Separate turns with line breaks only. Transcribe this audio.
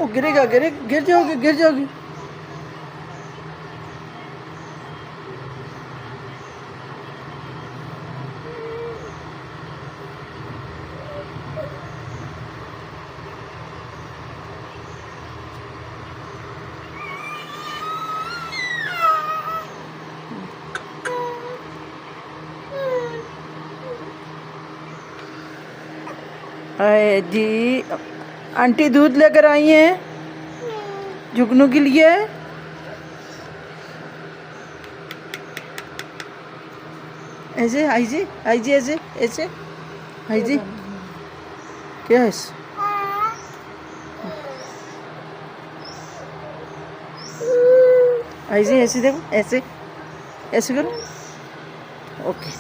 वो गिरेगा, गिर जाओगी, गिर जाओगी। अरे जी, आंटी दूध लेकर आई हैं जुगनू के लिए। ऐसे आई जी, ऐसे ऐसे आई जी। क्या है आई जी? ऐसे देखो, ऐसे ऐसे करो। ओके।